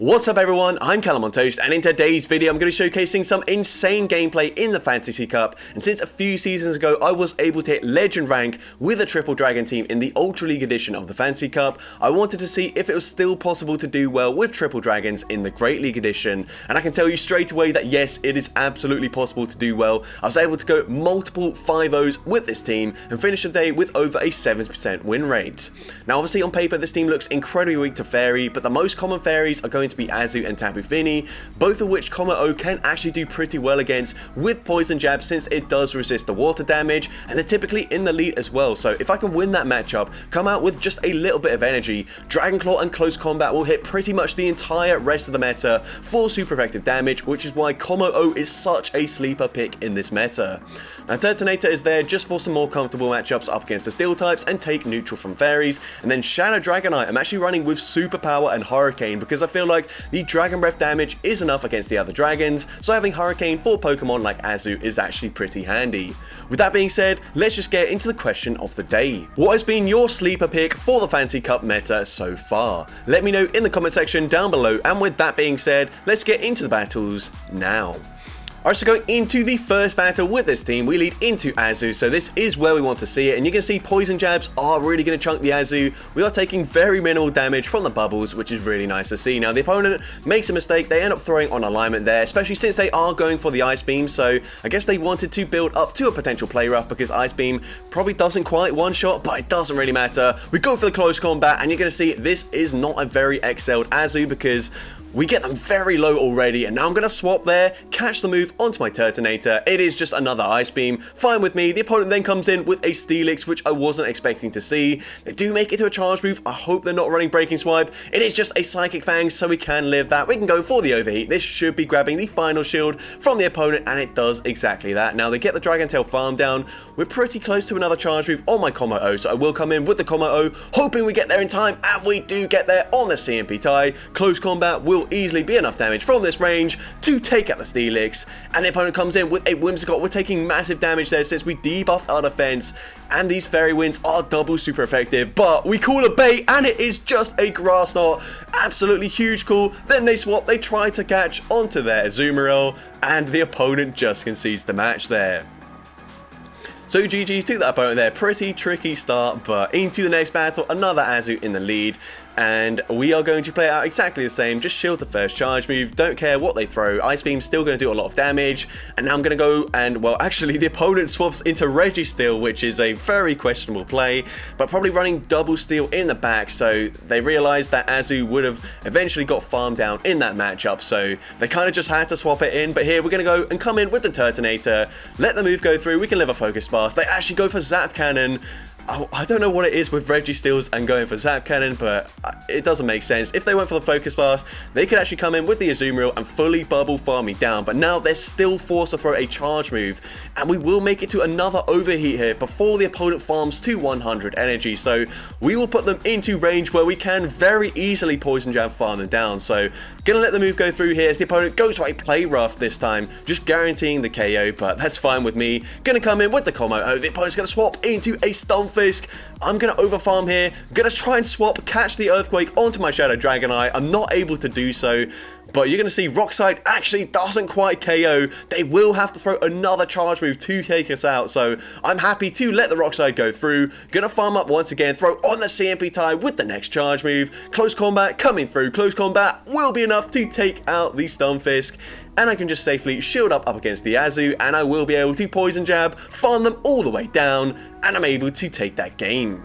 What's up everyone, I'm CallumOnToast, and in today's video I'm going to be showcasing some insane gameplay in the Fantasy Cup. And since a few seasons ago I was able to hit Legend rank with a Triple Dragon team in the Ultra League edition of the Fantasy Cup, I wanted to see if it was still possible to do well with Triple Dragons in the Great League edition. And I can tell you straight away that yes, it is absolutely possible to do well. I was able to go multiple 5-0s with this team and finish the day with over a 70% win rate. Now obviously on paper this team looks incredibly weak to Fairy, but the most common fairies are going to be Azu and Tapu Fini, both of which KOMMO-O can actually do pretty well against with Poison Jab, since it does resist the water damage, and they're typically in the lead as well. So if I can win that matchup, come out with just a little bit of energy, Dragon Claw and Close Combat will hit pretty much the entire rest of the meta for super effective damage, which is why KOMMO-O is such a sleeper pick in this meta. Now Turtonator is there just for some more comfortable matchups up against the Steel types and take neutral from fairies, and then Shadow Dragonite I'm actually running with Superpower and Hurricane because I feel like the Dragon Breath damage is enough against the other dragons, so having Hurricane for Pokemon like Azu is actually pretty handy. With that being said, let's just get into the question of the day. What has been your sleeper pick for the Fantasy Cup meta so far? Let me know in the comment section down below, and with that being said, let's get into the battles now. Alright, so going into the first battle with this team, we lead into Azu, so this is where we want to see it, and you can see Poison Jabs are really going to chunk the Azu. We are taking very minimal damage from the bubbles, which is really nice to see. Now the opponent makes a mistake, they end up throwing on alignment there, especially since they are going for the Ice Beam, so I guess they wanted to build up to a potential play rough because Ice Beam probably doesn't quite one-shot, but it doesn't really matter. We go for the close combat, and you're going to see this is not a very excelled Azu because we get them very low already, and now I'm going to swap there, catch the move onto my Turtonator. It is just another Ice Beam, fine with me. The opponent then comes in with a Steelix, which I wasn't expecting to see. They do make it to a charge move. I hope they're not running Breaking Swipe. It is just a Psychic Fang, so we can live that. We can go for the Overheat. This should be grabbing the final shield from the opponent, and it does exactly that. Now they get the Dragon Tail farm down. We're pretty close to another charge move on my KOMMO-O, so I will come in with the KOMMO-O, hoping we get there in time, and we do get there on the CMP tie. Close combat will easily be enough damage from this range to take out the Steelix, and the opponent comes in with a Whimsicott. We're taking massive damage there since we debuffed our defense, and these Fairy Winds are double super effective, but we call a bait, and it is just a Grass Knot. Absolutely huge call. Then they swap, they try to catch onto their Azumarill, and the opponent just concedes the match there. So GG's to that opponent there. Pretty tricky start, but into the next battle, another Azu in the lead. And we are going to play out exactly the same, just shield the first charge move, don't care what they throw. Ice Beam's still going to do a lot of damage, and now I'm going to go and, well, actually the opponent swaps into Registeel, which is a very questionable play, but probably running double Steel in the back, so they realized that Azu would have eventually got farmed down in that matchup, so they kind of just had to swap it in. But here we're going to go and come in with the Turtonator, let the move go through, we can live a Focus Blast. They actually go for Zap Cannon. I don't know what it is with Registeels and going for Zap Cannon, but it doesn't make sense. If they went for the Focus Blast, they could actually come in with the Azumarill and fully bubble farm me down, but now they're still forced to throw a charge move, and we will make it to another Overheat here before the opponent farms to 100 energy, so we will put them into range where we can very easily Poison Jab farm them down. So gonna let the move go through here as the opponent goes for a Play Rough this time, just guaranteeing the KO, but that's fine with me. Gonna come in with the KOMMO-O, the opponent's gonna swap into a Stunfisk. I'm going to overfarm here, going to try and swap, catch the Earthquake onto my Shadow Dragonite. I'm not able to do so, but you're going to see Rockslide actually doesn't quite KO. They will have to throw another charge move to take us out, so I'm happy to let the Rockslide go through. Going to farm up once again, throw on the CMP tie with the next charge move. Close combat coming through. Close combat will be enough to take out the Stunfisk, and I can just safely shield up against the Azu, and I will be able to Poison Jab, farm them all the way down, and I'm able to take that game.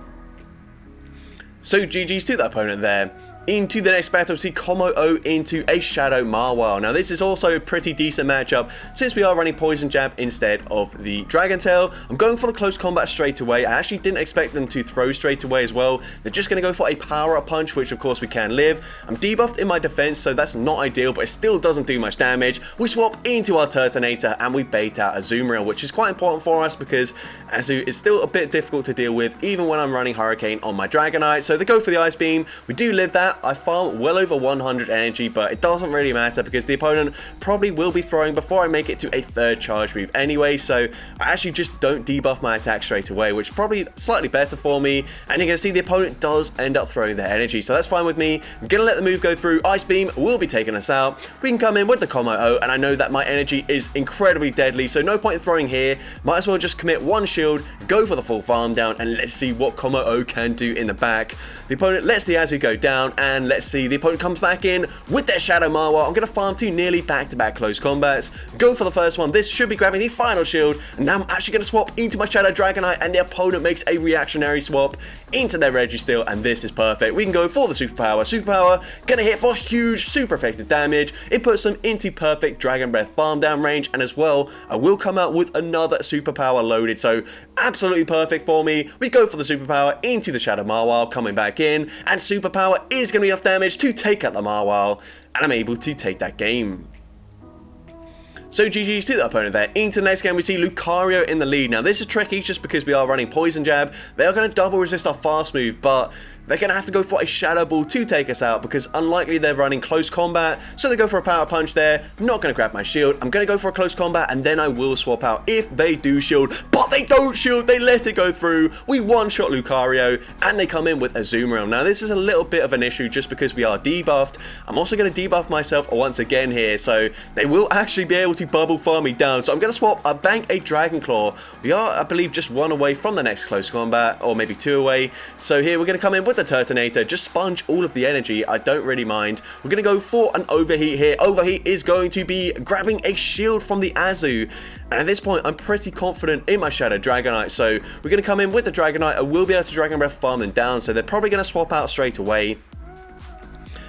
So GG's to that opponent there. Into the next battle, see KOMMO-O into a Shadow Mawile. Now this is also a pretty decent matchup since we are running Poison Jab instead of the Dragon Tail. I'm going for the close combat straight away. I actually didn't expect them to throw straight away as well. They're just going to go for a Power Up Punch, which of course we can live. I'm debuffed in my defense, so that's not ideal, but it still doesn't do much damage. We swap into our Turtonator and we bait out Azumarill, which is quite important for us because Azu is still a bit difficult to deal with even when I'm running Hurricane on my Dragonite. So they go for the Ice Beam. We do live that. I farm well over 100 energy, but it doesn't really matter because the opponent probably will be throwing before I make it to a third charge move anyway, so I actually just don't debuff my attack straight away, which is probably slightly better for me. And you're going to see the opponent does end up throwing their energy, so that's fine with me. I'm going to let the move go through. Ice Beam will be taking us out. We can come in with the KOMMO-O, and I know that my energy is incredibly deadly, so no point in throwing here. Might as well just commit one shield, go for the full farm down, and let's see what KOMMO-O can do in the back. The opponent lets the Azu go down, and let's see, the opponent comes back in with their Shadow Marwa. I'm going to farm two nearly back-to-back close combats. Go for the first one. This should be grabbing the final shield, and now I'm actually going to swap into my Shadow Dragonite, and the opponent makes a reactionary swap into their Registeel, and this is perfect. We can go for the Superpower. Superpower, going to hit for huge, super effective damage. It puts them into perfect Dragon Breath farm down range, and as well, I will come out with another Superpower loaded, so absolutely perfect for me. We go for the Superpower into the Shadow Marwile, coming back in, and Superpower is going to be enough damage to take out the Marwile, and I'm able to take that game. So GG's to the opponent there. Into the next game, we see Lucario in the lead. Now, this is tricky just because we are running Poison Jab. They are going to double resist our fast move, but they're going to have to go for a Shadow Ball to take us out because unlikely they're running close combat. So they go for a Power Punch there. Not going to grab my shield. I'm going to go for a close combat, and then I will swap out if they do shield. But they don't shield. They let it go through. We one-shot Lucario, and they come in with Azumarill. Now, this is a little bit of an issue just because we are debuffed. I'm also going to debuff myself once again here, so they will actually be able to bubble farm me down. So I'm going to swap a bank a Dragon Claw. We are, I believe, just one away from the next close combat, or maybe two away. So here we're going to come in with the Turtonator, just sponge all of the energy. I don't really mind. We're going to go for an Overheat here. Overheat is going to be grabbing a shield from the Azu. And at this point, I'm pretty confident in my Shadow Dragonite. So we're going to come in with the Dragonite. I will be able to Dragon Breath farm them down. So they're probably going to swap out straight away.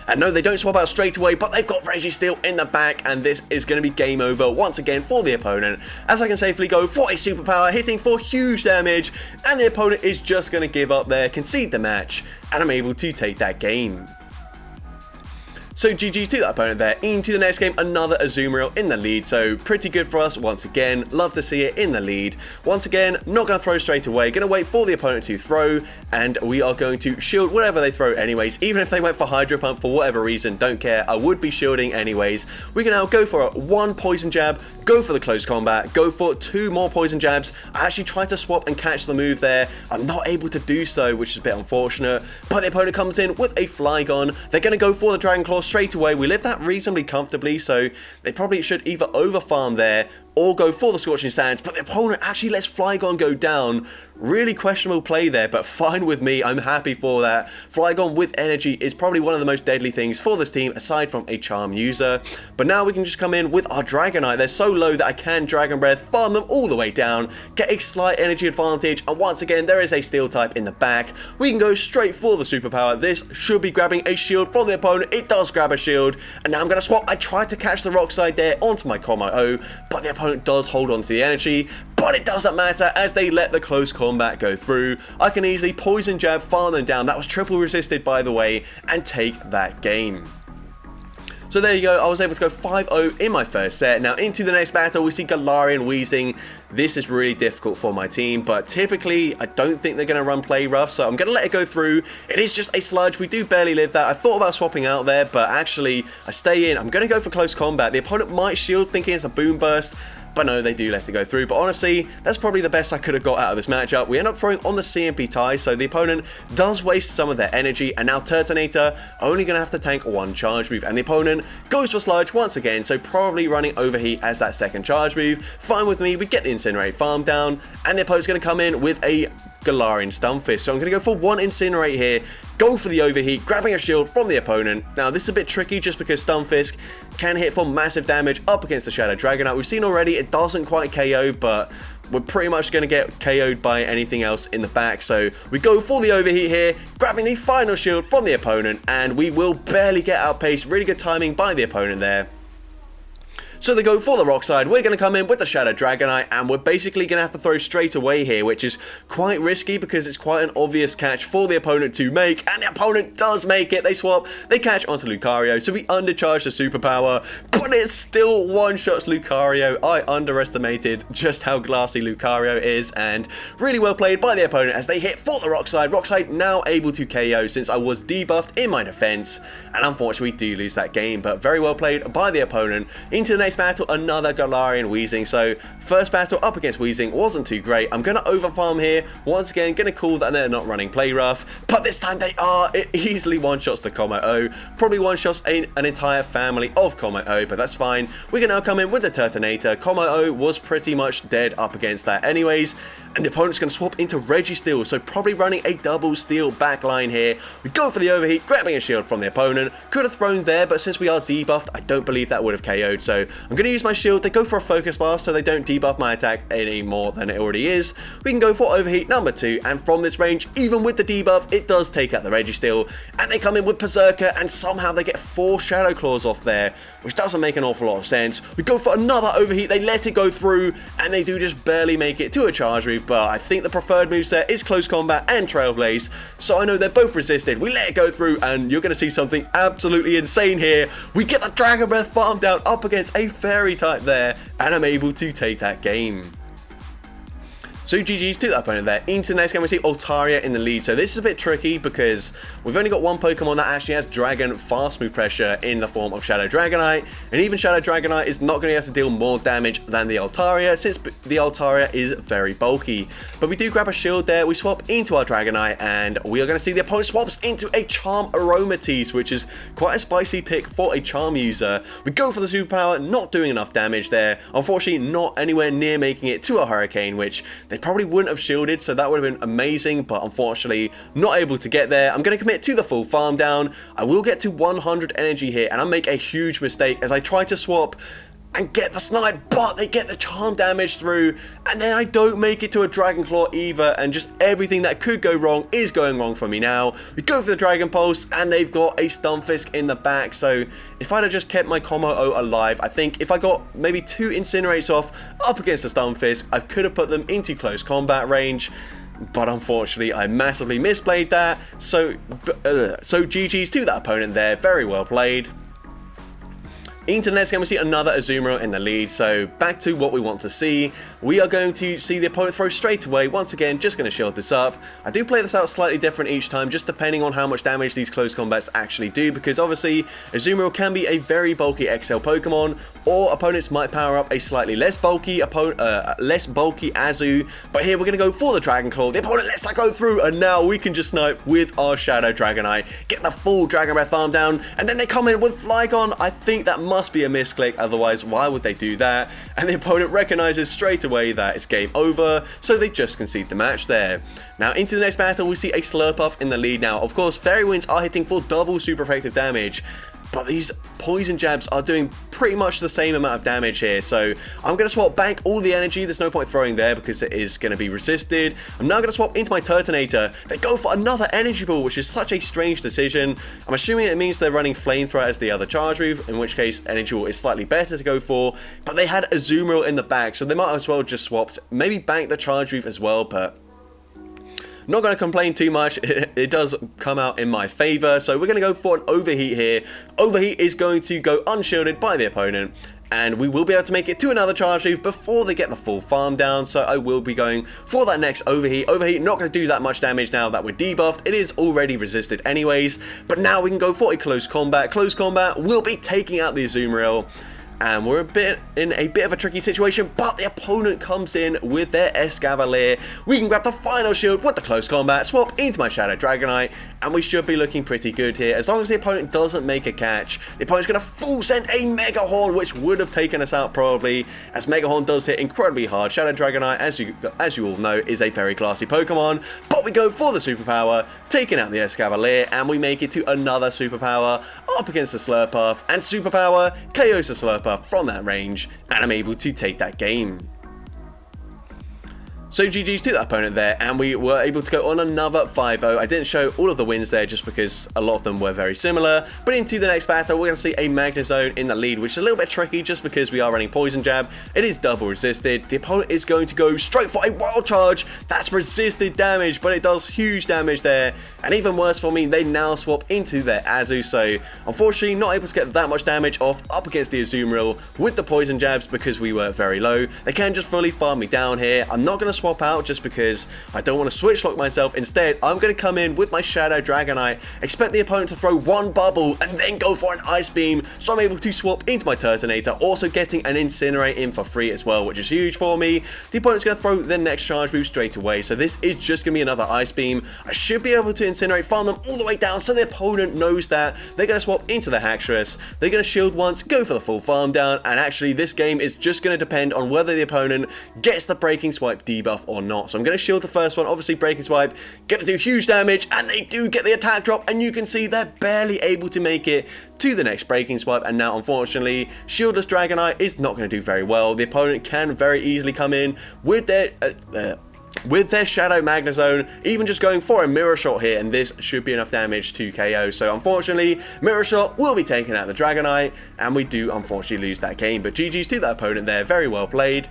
And no, they don't swap out straight away, but they've got Registeel in the back, and this is going to be game over once again for the opponent, as I can safely go for a Superpower, hitting for huge damage, and the opponent is just going to give up there, concede the match, and I'm able to take that game. So GG's to that opponent there. Into the next game, another Azumarill in the lead. So pretty good for us once again. Love to see it in the lead. Once again, not going to throw straight away. Going to wait for the opponent to throw. And we are going to shield whatever they throw anyways. Even if they went for Hydro Pump for whatever reason, don't care. I would be shielding anyways. We can now go for one Poison Jab. Go for the close combat. Go for two more Poison Jabs. I actually tried to swap and catch the move there. I'm not able to do so, which is a bit unfortunate. But the opponent comes in with a Flygon. They're going to go for the Dragon Claw straight away. We live that reasonably comfortably, so they probably should either overfarm there or go for the Scorching Sands, but the opponent actually lets Flygon go down. Really questionable play there, but fine with me. I'm happy for that. Flygon with energy is probably one of the most deadly things for this team, aside from a Charm user. But now we can just come in with our Dragonite. They're so low that I can Dragon Breath, farm them all the way down, get a slight energy advantage, and once again, there is a Steel type in the back. We can go straight for the Superpower. This should be grabbing a shield from the opponent. It does grab a shield, and now I'm going to swap. I tried to catch the Rock Slide there onto my KOMMO-O, but the opponent does hold on to the energy. But it doesn't matter as they let the close combat go through. I can easily Poison Jab, farm them down. That was triple resisted, by the way, and take that game. So there you go, I was able to go 5-0 in my first set. Now into the next battle, we see Galarian Weezing. This is really difficult for my team, but typically I don't think they're going to run play rough, so I'm going to let it go through. It is just a sludge, we do barely live that. I thought about swapping out there, but actually I stay in. I'm going to go for close combat. The opponent might shield thinking it's a Boom Burst, but no, they do let it go through. But honestly, that's probably the best I could have got out of this matchup. We end up throwing on the CMP tie, so the opponent does waste some of their energy, and now Turtonator only going to have to tank one charge move, and the opponent goes for Sludge once again, so probably running Overheat as that second charge move. Fine with me, we get the Incinerate farm down, and the opponent's going to come in with a Galarian Stunfisk. So I'm going to go for one Incinerate here, go for the Overheat, grabbing a shield from the opponent. Now this is a bit tricky just because Stunfisk can hit for massive damage up against the Shadow Dragonite. We've seen already it doesn't quite KO, but we're pretty much going to get KO'd by anything else in the back. So we go for the Overheat here, grabbing the final shield from the opponent, and we will barely get outpaced. Really good timing by the opponent there. So they go for the rock side, we're going to come in with the Shadow Dragonite, and we're basically going to have to throw straight away here, which is quite risky because it's quite an obvious catch for the opponent to make, and the opponent does make it. They swap, they catch onto Lucario, so we undercharge the superpower, but it still one-shots Lucario. I underestimated just how glassy Lucario is, and really well played by the opponent as they hit for the rock side. Rock side now able to KO since I was debuffed in my defense, and unfortunately we do lose that game, but very well played by the opponent. Into the next battle, another Galarian Weezing. So first battle up against Weezing wasn't too great. I'm going to overfarm here. Once again, going to call that they're not running play rough, but this time they are. It easily one-shots the KOMMO-O. Probably one-shots an entire family of KOMMO-O, but that's fine. We're going to now come in with the Turtonator. KOMMO-O was pretty much dead up against that anyways, and the opponent's going to swap into Registeel, so probably running a double steel backline here. We go for the overheat, grabbing a shield from the opponent. Could have thrown there, but since we are debuffed, I don't believe that would have KO'd, so I'm going to use my shield. They go for a focus blast, so they don't debuff my attack any more than it already is. We can go for overheat number 2, and from this range, even with the debuff, it does take out the Registeel, and they come in with Berserker, and somehow they get 4 Shadow Claws off there, which doesn't make an awful lot of sense. We go for another overheat, they let it go through, and they do just barely make it to a charge move, but I think the preferred moveset is Close Combat and Trailblaze, so I know they're both resisted. We let it go through, and you're going to see something absolutely insane here. We get the Dragon Breath farm down up against a Fairy type there, and I'm able to take that game. So GG's to that opponent there. Into the next game, we see Altaria in the lead. So this is a bit tricky because we've only got one Pokemon that actually has Dragon Fast Move Pressure in the form of Shadow Dragonite. And even Shadow Dragonite is not going to have to deal more damage than the Altaria, since the Altaria is very bulky. But we do grab a shield there. We swap into our Dragonite, and we are going to see the opponent swaps into a Charm Aromatisse, which is quite a spicy pick for a Charm user. We go for the superpower, not doing enough damage there. Unfortunately, not anywhere near making it to a Hurricane, which they probably wouldn't have shielded, so that would have been amazing, but unfortunately not able to get there. I'm going to commit to the full farm down. I will get to 100 energy here, and I make a huge mistake as I try to swap and get the snipe, but they get the charm damage through, and then I don't make it to a Dragon Claw either, and just everything that could go wrong is going wrong for me now. We go for the Dragon Pulse, and they've got a Stunfisk in the back, so if I'd have just kept my KOMMO-O alive, I think if I got maybe 2 Incinerates off up against the Stunfisk, I could have put them into close combat range. But unfortunately, I massively misplayed that, so GG's to that opponent there, very well played. Into the next game, we see another Azumarill in the lead, so back to what we want to see. We are going to see the opponent throw straight away. Once again, just going to shield this up. I do play this out slightly different each time, just depending on how much damage these close combats actually do, because obviously, Azumarill can be a very bulky XL Pokemon, or opponents might power up a slightly less bulky Azu, but here we're going to go for the Dragon Claw. The opponent lets that go through, and now we can just snipe with our Shadow Dragonite, get the full Dragon Breath farm down, and then they come in with Flygon. I think that must be a misclick, otherwise why would they do that? And the opponent recognizes straight away that it's game over, so they just concede the match there. Now into the next battle, we see a Slurpuff in the lead. Now of course Fairy Winds are hitting for double super effective damage, but these poison jabs are doing pretty much the same amount of damage here, so I'm going to swap back all the energy. There's no point throwing there because it is going to be resisted. I'm now going to swap into my Turtonator. They go for another energy ball, which is such a strange decision. I'm assuming it means they're running Flamethrower as the other charge move, in which case energy ball is slightly better to go for, but they had Azumarill in the back, so they might as well just swapped, maybe bank the charge move as well, but not going to complain too much. It does come out in my favor, so we're going to go for an overheat here. Overheat is going to go unshielded by the opponent, and we will be able to make it to another charge move before they get the full farm down, so I will be going for that next overheat. Overheat not going to do that much damage now that we're debuffed. It is already resisted anyways, but now we can go for a close combat. Close combat will be taking out the Azumarill, and we're in a bit of a tricky situation, but the opponent comes in with their Escavalier. We can grab the final shield with the close combat, swap into my Shadow Dragonite, and we should be looking pretty good here. As long as the opponent doesn't make a catch, the opponent's going to full send a Mega Horn, which would have taken us out probably, as Mega Horn does hit incredibly hard. Shadow Dragonite, as you all know, is a very classy Pokemon, but we go for the superpower, taking out the Escavalier, and we make it to another superpower up against the Slurpuff, and superpower KOs the Slurpuff from that range, and I'm able to take that game. So GG's to that opponent there, and we were able to go on another 5-0. I didn't show all of the wins there just because a lot of them were very similar. But into the next battle, we're going to see a Magnezone in the lead, which is a little bit tricky just because we are running Poison Jab. It is double resisted. The opponent is going to go straight for a Wild Charge. That's resisted damage, but it does huge damage there. And even worse for me, they now swap into their Azu. So unfortunately, not able to get that much damage off up against the Azumarill with the Poison Jabs because we were very low. They can just fully farm me down here. I'm not going to swap out just because I don't want to switch lock myself. Instead, I'm going to come in with my Shadow Dragonite, expect the opponent to throw one bubble and then go for an Ice Beam, so I'm able to swap into my Turtonator, also getting an Incinerate in for free as well, which is huge for me. The opponent's going to throw the next charge move straight away, so this is just going to be another Ice Beam. I should be able to Incinerate, farm them all the way down so the opponent knows that. They're going to swap into the Haxorus, they're going to shield once, go for the full farm down, and actually this game is just going to depend on whether the opponent gets the Breaking Swipe debuff or not. So I'm going to shield the first one, obviously Breaking Swipe, going to do huge damage, and they do get the attack drop, and you can see they're barely able to make it to the next Breaking Swipe, and now unfortunately Shieldless Dragonite is not going to do very well. The opponent can very easily come in with their Shadow Magnezone, even just going for a Mirror Shot here, and this should be enough damage to KO. So unfortunately, Mirror Shot will be taking out the Dragonite, and we do unfortunately lose that game. But GG's to that opponent there, very well played.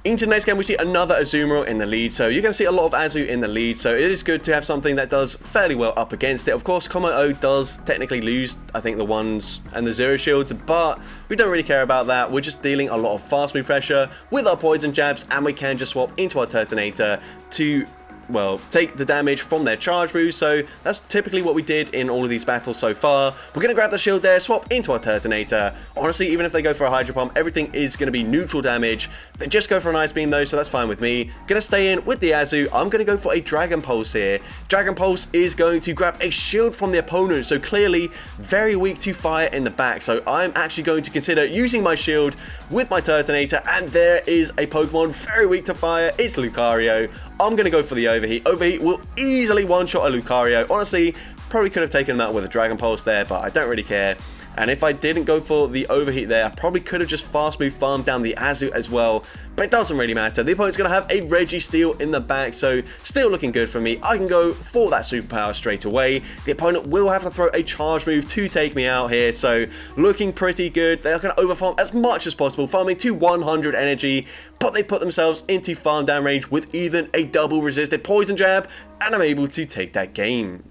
Into the next game, we see another Azumarill in the lead, so you're going to see a lot of Azu in the lead, so it is good to have something that does fairly well up against it. Of course, KOMMO-O does technically lose, I think, the 1s and the 0 shields, but we don't really care about that. We're just dealing a lot of fast move pressure with our Poison Jabs, and we can just swap into our Turtonator to, well, take the damage from their charge moves. So that's typically what we did in all of these battles so far. We're going to grab the shield there, swap into our Turtonator. Honestly, even if they go for a Hydro Pump, everything is going to be neutral damage. They just go for an Ice Beam though, so that's fine with me. Going to stay in with the Azu. I'm going to go for a Dragon Pulse here. Dragon Pulse is going to grab a shield from the opponent, so clearly very weak to fire in the back. So I'm actually going to consider using my shield with my Turtonator, and there is a Pokemon very weak to fire. It's Lucario. I'm going to go for the Overheat. Overheat will easily one-shot a Lucario. Honestly, probably could have taken him out with a Dragon Pulse there, but I don't really care. And if I didn't go for the Overheat there, I probably could have just fast move farmed down the Azu as well, but it doesn't really matter. The opponent's going to have a Registeel in the back, so still looking good for me. I can go for that superpower straight away. The opponent will have to throw a charge move to take me out here, so looking pretty good. They are going to overfarm as much as possible, farming to 100 energy, but they put themselves into farm down range with even a double resisted Poison Jab, and I'm able to take that game.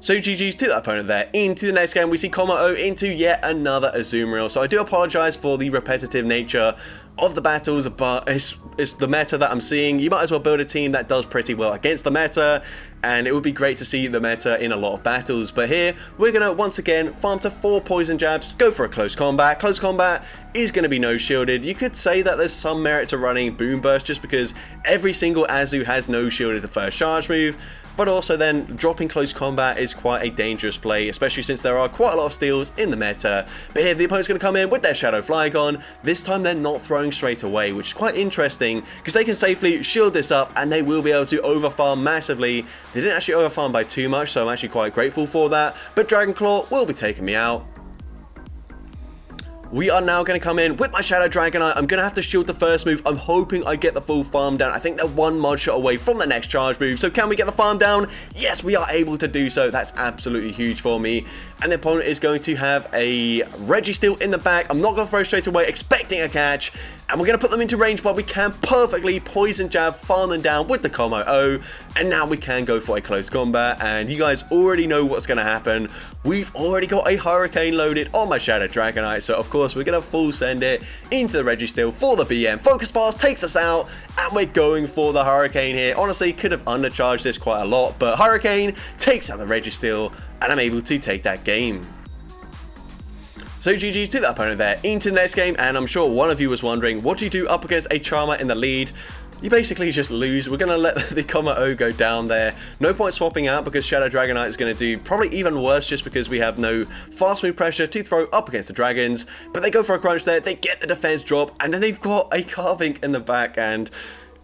So GG's to that opponent there. Into the next game, we see KOMMO-O into yet another Azumarill. So I do apologize for the repetitive nature of the battles, but it's the meta that I'm seeing. You might as well build a team that does pretty well against the meta, and it would be great to see the meta in a lot of battles. But here, we're going to once again farm to 4 Poison Jabs, go for a Close Combat. Close Combat is going to be no shielded. You could say that there's some merit to running Boom Burst just because every single Azu has no shielded the first charge move. But also then, dropping Close Combat is quite a dangerous play, especially since there are quite a lot of steals in the meta. But here, the opponent's going to come in with their Shadow Flygon. This time, they're not throwing straight away, which is quite interesting, because they can safely shield this up, and they will be able to overfarm massively. They didn't actually overfarm by too much, so I'm actually quite grateful for that. But Dragon Claw will be taking me out. We are now going to come in with my Shadow Dragonite. I'm going to have to shield the first move. I'm hoping I get the full farm down. I think they're 1 mod shot away from the next charge move. So can we get the farm down? Yes, we are able to do so. That's absolutely huge for me. And the opponent is going to have a Registeel in the back. I'm not going to throw straight away, expecting a catch. And we're going to put them into range, but we can perfectly Poison Jab, farm them down with the KOMMO-O. And now we can go for a Close Combat. And you guys already know what's going to happen. We've already got a Hurricane loaded on my Shadow Dragonite. So of course, we're going to full send it into the Registeel for the BM. Focus Blast takes us out, and we're going for the Hurricane here. Honestly, could have undercharged this quite a lot, but Hurricane takes out the Registeel, and I'm able to take that game. So GG's to that opponent there. Into the next game, and I'm sure one of you was wondering, what do you do up against a Charmer in the lead? You basically just lose. We're going to let the KOMMO-O go down there. No point swapping out because Shadow Dragonite is going to do probably even worse just because we have no fast move pressure to throw up against the dragons. But they go for a crunch there. They get the defense drop, and then they've got a Carving in the back, and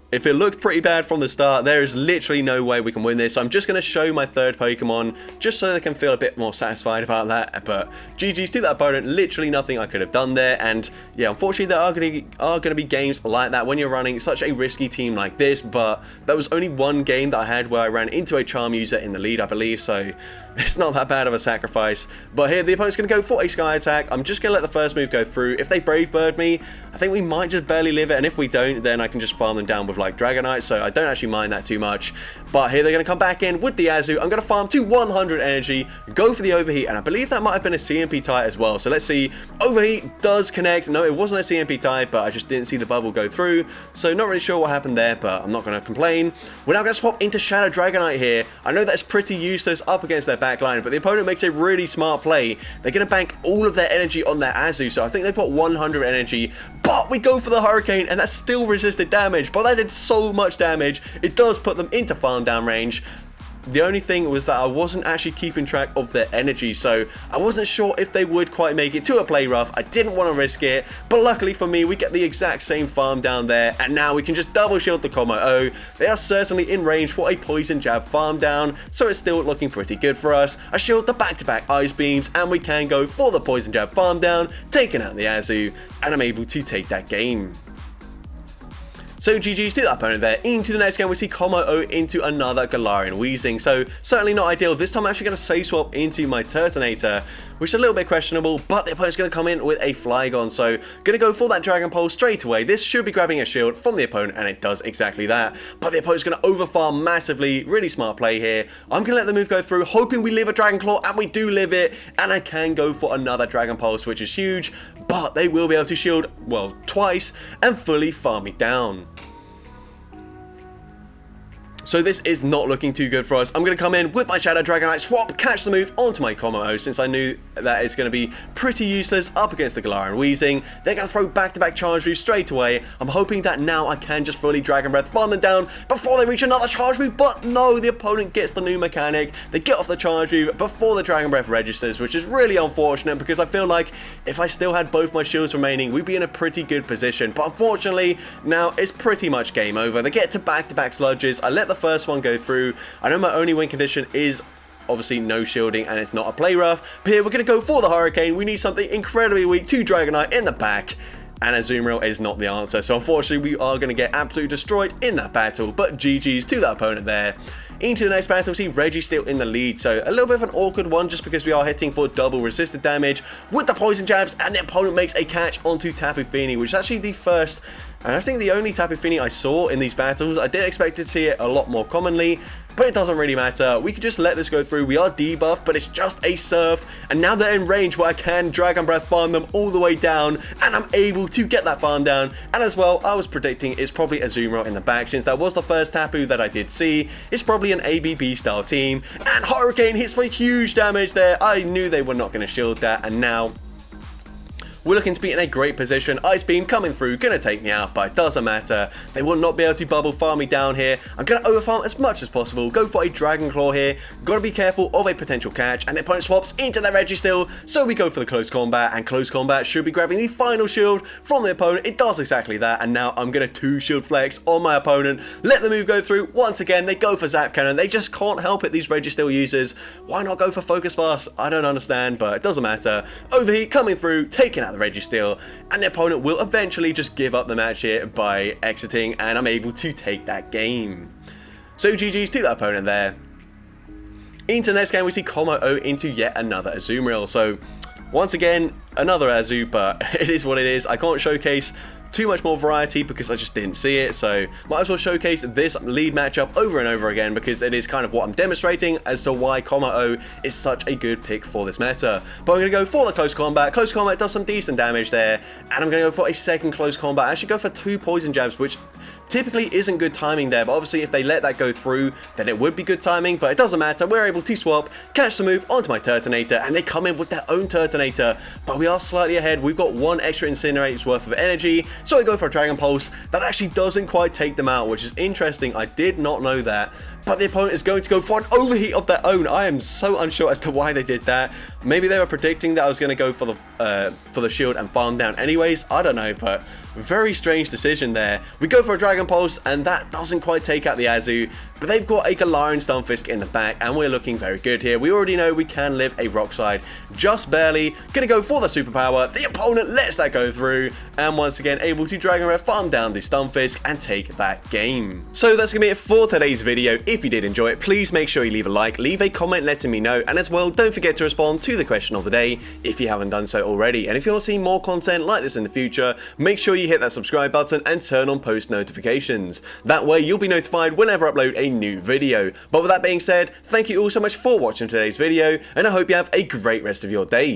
If it looked pretty bad from the start, there is literally no way we can win this. So I'm just going to show my third Pokemon just so they can feel a bit more satisfied about that. But GG's to that opponent, literally nothing I could have done there. And yeah, unfortunately there are going to be games like that when you're running such a risky team like this. But that was only one game that I had where I ran into a Charm user in the lead, I believe. So it's not that bad of a sacrifice. But here the opponent's going to go for a Sky Attack. I'm just going to let the first move go through. If they Brave Bird me, I think we might just barely live it. And if we don't, then I can just farm them down with like Dragonite, so I don't actually mind that too much. But here they're going to come back in with the Azu. I'm going to farm to 100 energy, go for the Overheat, and I believe that might have been a CMP tie as well. So let's see. Overheat does connect. No, it wasn't a CMP tie, but I just didn't see the bubble go through. So not really sure what happened there, but I'm not going to complain. We're now going to swap into Shadow Dragonite here. I know that's pretty useless up against their backline, but the opponent makes a really smart play. They're going to bank all of their energy on their Azu, so I think they've got 100 energy. But we go for the Hurricane, and that still resisted damage, but that did so much damage. It does put them into farm down range. The only thing was that I wasn't actually keeping track of their energy, so I wasn't sure if they would quite make it to a play rough. I didn't want to risk it, but luckily for me, we get the exact same farm down there, and now we can just double shield the KOMMO-O. They are certainly in range for a Poison Jab farm down, so it's still looking pretty good for us. I shield the back-to-back Ice Beams, and we can go for the Poison Jab farm down, taking out the Azu, and I'm able to take that game. So GG's to that opponent there. Into the next game, we see KOMMO-O into another Galarian Weezing. So certainly not ideal. This time I'm actually going to Safe Swap into my Turtonator, which is a little bit questionable, but the opponent's going to come in with a Flygon. So going to go for that Dragon Pulse straight away. This should be grabbing a shield from the opponent, and it does exactly that. But the opponent's going to overfarm massively. Really smart play here. I'm going to let the move go through, hoping we live a Dragon Claw, and we do live it. And I can go for another Dragon Pulse, which is huge, but they will be able to shield, well, twice, and fully farm me down. So this is not looking too good for us. I'm going to come in with my Shadow Dragonite, swap, catch the move onto my KOMMO-O, since I knew that it's going to be pretty useless up against the Galarian Weezing. They're going to throw back-to-back Charge Move straight away. I'm hoping that now I can just fully Dragon Breath, farm them down before they reach another Charge Move, but no, the opponent gets the new mechanic. They get off the Charge Move before the Dragon Breath registers, which is really unfortunate because I feel like if I still had both my shields remaining, we'd be in a pretty good position. But unfortunately, now it's pretty much game over. They get to back-to-back Sludges. I let the first one go through. I know my only win condition is obviously no shielding and it's not a play rough, but here we're going to go for the Hurricane. We need something incredibly weak to Dragonite in the back, and a Azumarill is not the answer. So unfortunately, we are going to get absolutely destroyed in that battle, but GG's to that opponent there. Into the next battle, we see Reggie still in the lead, so a little bit of an awkward one just because we are hitting for double resisted damage with the Poison Jabs, and the opponent makes a catch onto Tapu Fini, which is actually the first, and I think the only Tapu Fini I saw in these battles. I did expect to see it a lot more commonly, but it doesn't really matter. We could just let this go through. We are debuffed, but it's just a Surf, and now they're in range where I can Dragon Breath farm them all the way down, and I'm able to get that farm down. And as well, I was predicting it's probably a Azumarill in the back, since that was the first Tapu that I did see. It's probably an ABB style team, and Hurricane hits for huge damage there. I knew they were not going to shield that, and now we're looking to be in a great position. Ice Beam coming through, gonna take me out, but it doesn't matter. They will not be able to bubble farm me down here. I'm gonna overfarm as much as possible. Go for a Dragon Claw here. Gotta be careful of a potential catch, and the opponent swaps into their Registeel. So we go for the Close Combat, and Close Combat should be grabbing the final shield from the opponent. It does exactly that, and now I'm gonna 2-shield flex on my opponent. Let the move go through. Once again, they go for Zap Cannon. They just can't help it, these Registeel users. Why not go for Focus Blast? I don't understand, but it doesn't matter. Overheat coming through, taking out the Registeel, and the opponent will eventually just give up the match here by exiting, and I'm able to take that game. So GG's to that opponent there. Into the next game, we see KOMMO-O into yet another Azumarill. So once again, another Azu, but it is what it is. I can't showcase too much more variety because I just didn't see it, so might as well showcase this lead matchup over and over again because it is kind of what I'm demonstrating as to why KOMMO-O is such a good pick for this meta. But I'm going to go for the Close Combat. Close Combat does some decent damage there, and I'm going to go for a second Close Combat. I actually go for 2 Poison Jabs, which typically isn't good timing there, but obviously if they let that go through, then it would be good timing, but it doesn't matter. We're able to swap, catch the move onto my Turtonator, and they come in with their own Turtonator, but we are slightly ahead. We've got 1 extra Incinerator's worth of energy, so I go for a Dragon Pulse. That actually doesn't quite take them out, which is interesting. I did not know that, but the opponent is going to go for an Overheat of their own. I am so unsure as to why they did that. Maybe they were predicting that I was going to go for the shield and farm down anyways. I don't know, but very strange decision there. We go for a Dragon Pulse, and that doesn't quite take out the Azu, but they've got a Galarian Stunfisk in the back, and we're looking very good here. We already know we can live a Rock Slide, just barely. Gonna go for the Superpower. The opponent lets that go through, and once again able to Dragon Rare, farm down the Stunfisk, and take that game. So that's gonna be it for today's video. If you did enjoy it, please make sure you leave a like, leave a comment letting me know, and as well, don't forget to respond to the question of the day if you haven't done so already. And if you want to see more content like this in the future, make sure you hit that subscribe button and turn on post notifications. That way you'll be notified whenever I upload a new video. But with that being said, thank you all so much for watching today's video, and I hope you have a great rest of your day.